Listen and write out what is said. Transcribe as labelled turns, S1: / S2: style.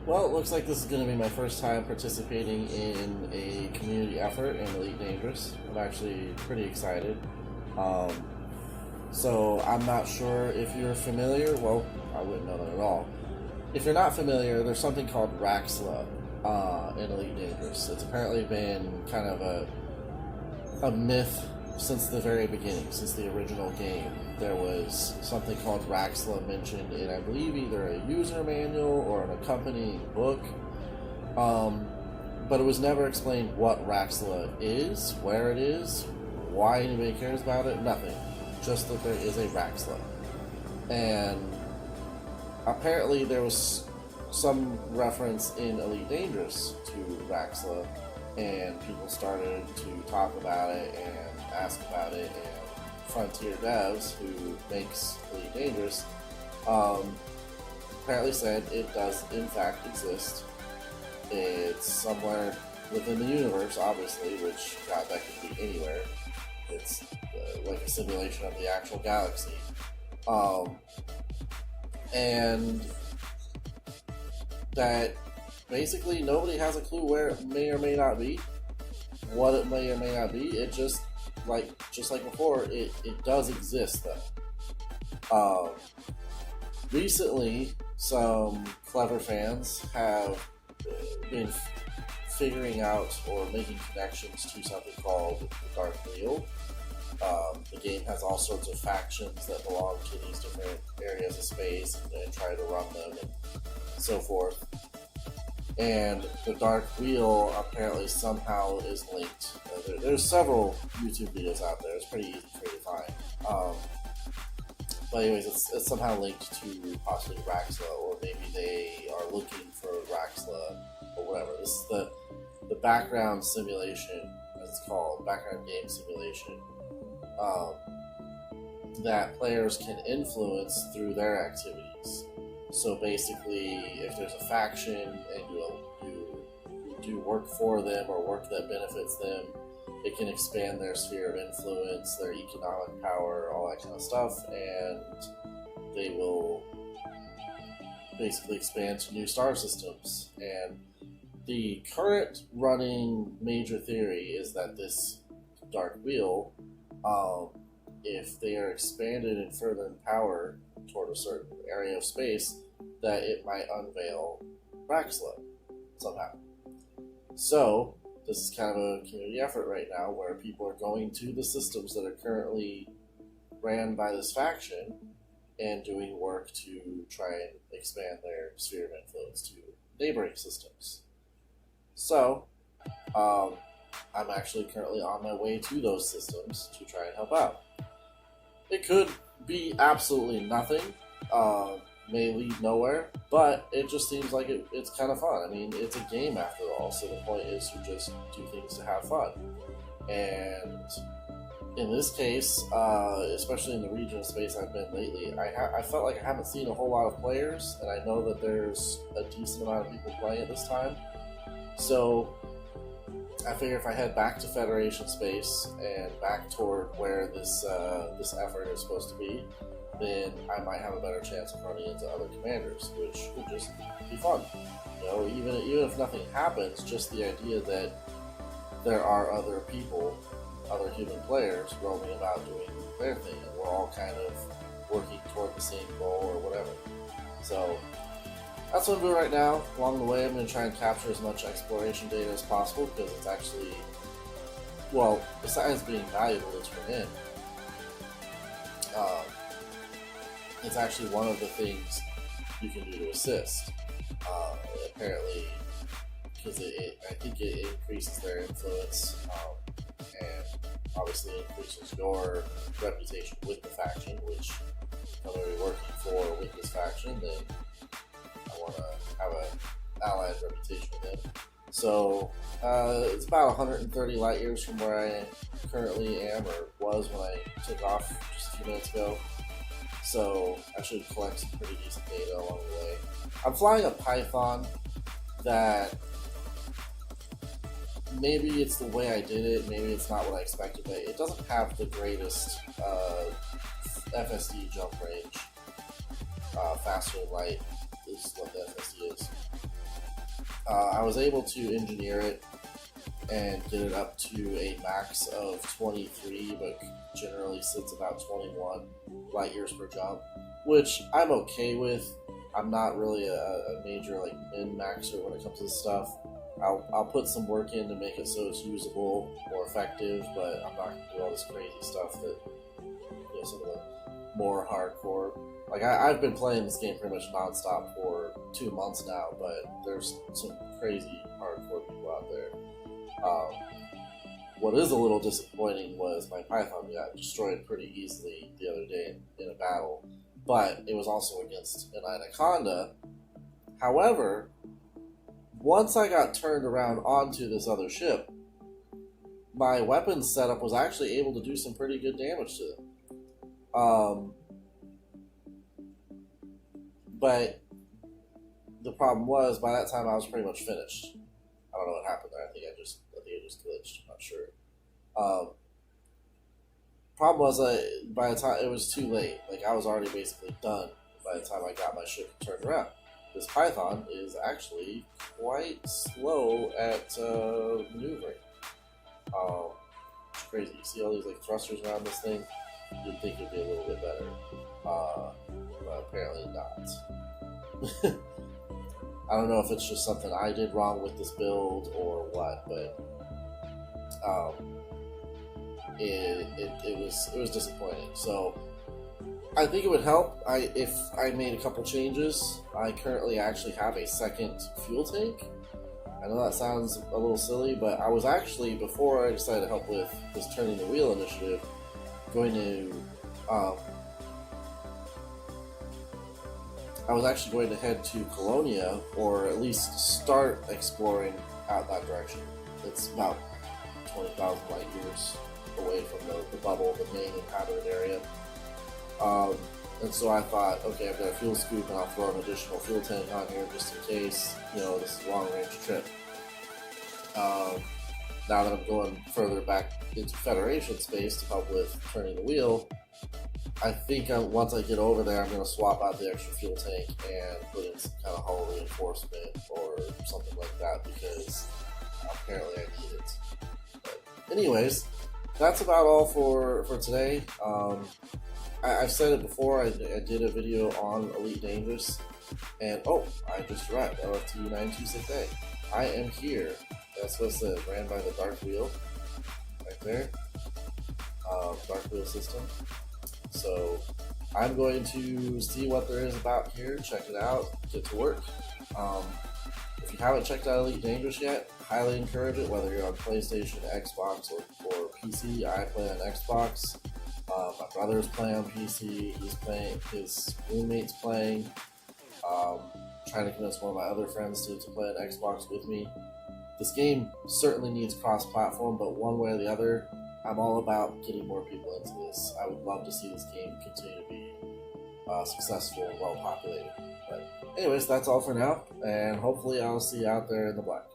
S1: Well, it looks like this is going to be my first time participating in a community effort in Elite Dangerous. I'm actually pretty excited. Um, so I'm not sure if you're familiar. Well, I wouldn't know that at all. If you're not familiar, there's something called Raxxla in Elite Dangerous. It's apparently been kind of a myth since the very beginning, since the original game. There was something called Raxxla mentioned in, I believe, either a user manual or an accompanying book. But it was never explained what Raxxla is, where it is, why anybody cares about it, nothing. Just that there is a Raxxla. And apparently there was some reference in Elite Dangerous to Raxxla, and people started to talk about it and ask about it, and Frontier Devs, who makes Elite Dangerous, apparently said it does in fact exist. It's somewhere within the universe, obviously, which, God, that could be anywhere. It's like a simulation of the actual galaxy. And that basically nobody has a clue where it may or may not be, what it may or may not be. It just like before, it does exist though. Recently, some clever fans have been figuring out or making connections to something called the Dark Wheel. The game has all sorts of factions that belong to these different areas of space and try to run them and so forth. And the Dark Wheel apparently somehow is linked. There's several YouTube videos out there. It's pretty easy for you to find. But anyways, it's somehow linked to possibly Raxxla, or maybe they are looking for Raxxla or whatever. This is the background simulation, as it's called, background game simulation, that players can influence through their activities. So basically, if there's a faction and you do work for them or work that benefits them, it can expand their sphere of influence, their economic power, all that kind of stuff, and they will basically expand to new star systems. And the current running major theory is that this Dark Wheel, if they are expanded and further in power toward a certain area of space, that it might unveil Raxxla somehow. So, this is kind of a community effort right now where people are going to the systems that are currently ran by this faction and doing work to try and expand their sphere of influence to neighboring systems. So, I'm actually currently on my way to those systems to try and help out. It could be absolutely nothing, may lead nowhere, but it just seems like it's kind of fun. I mean, it's a game after all, so the point is to just do things to have fun. And in this case, especially in the region of space I've been lately, I felt like I haven't seen a whole lot of players, and I know that there's a decent amount of people playing at this time. So I figure if I head back to Federation space and back toward where this effort is supposed to be, then I might have a better chance of running into other commanders, which would just be fun. You know, even if nothing happens, just the idea that there are other people, other human players roaming about doing their thing, and we're all kind of working toward the same goal or whatever. So that's what I'm doing right now. Along the way, I'm going to try and capture as much exploration data as possible, because it's actually, well, besides being valuable to turn in, it's actually one of the things you can do to assist. Apparently, because I think it increases their influence, and obviously increases your reputation with the faction, which if I'm going to be working for with this faction, then I want to have an allied reputation with them. So it's about 130 light years from where I currently am, or was when I took off just a few minutes ago. So I should collect some pretty decent data along the way. I'm flying a Python that maybe it's the way I did it, maybe it's not what I expected, but it doesn't have the greatest FSD jump range. Faster than light is what the FSD is. I was able to engineer it and get it up to a max of 23, but generally sits about 21 light years per jump, which I'm okay with. I'm not really a major like min maxer when it comes to this stuff. I'll put some work in to make it so it's usable, more effective, but I'm not gonna do all this crazy stuff that some of the more hardcore. Like I've been playing this game pretty much nonstop for 2 months now, but there's some crazy hardcore people out there. What is a little disappointing was my Python got destroyed pretty easily the other day in a battle, but it was also against an Anaconda. However, once I got turned around onto this other ship, my weapons setup was actually able to do some pretty good damage to them. But the problem was, by that time I was pretty much finished. I don't know what happened there. I think it just glitched. I'm not sure. Problem was, by the time it was too late. Like I was already basically done by the time I got my ship turned around. This Python is actually quite slow at maneuvering. It's crazy. You see all these like thrusters around this thing? You'd think it'd be a little bit better, but apparently not. I don't know if it's just something I did wrong with this build or what, but it was disappointing. So I think it would help if I made a couple changes. I currently actually have a second fuel tank. I know that sounds a little silly, but I was actually, before I decided to help with this turning the wheel initiative, going to I was actually going to head to Colonia, or at least start exploring out that direction. It's about 20,000 light years away from the bubble, the main inhabited area. And so I thought, okay, I've got a fuel scoop, and I'll throw an additional fuel tank on here just in case, this is a long-range trip. Now that I'm going further back into Federation space to help with turning the wheel, I think once I get over there, I'm going to swap out the extra fuel tank and put in some kind of hull reinforcement or something like that, because apparently I need it. But anyways, that's about all for today. I've said it before, I did a video on Elite Dangerous, and I just arrived, LFT 9268. I am here. That's what it says, ran by the Dark Wheel, right there. Dark Wheel system. So I'm going to see what there is about here, check it out, get to work. If you haven't checked out Elite Dangerous yet, highly encourage it, whether you're on PlayStation, Xbox, or PC. I play on Xbox. My brother's playing on PC. He's playing. His roommate's playing. Trying to convince one of my other friends to play on Xbox with me. This game certainly needs cross-platform, but one way or the other, I'm all about getting more people into this. I would love to see this game continue to be successful and well-populated. But anyways, that's all for now, and hopefully I'll see you out there in the black.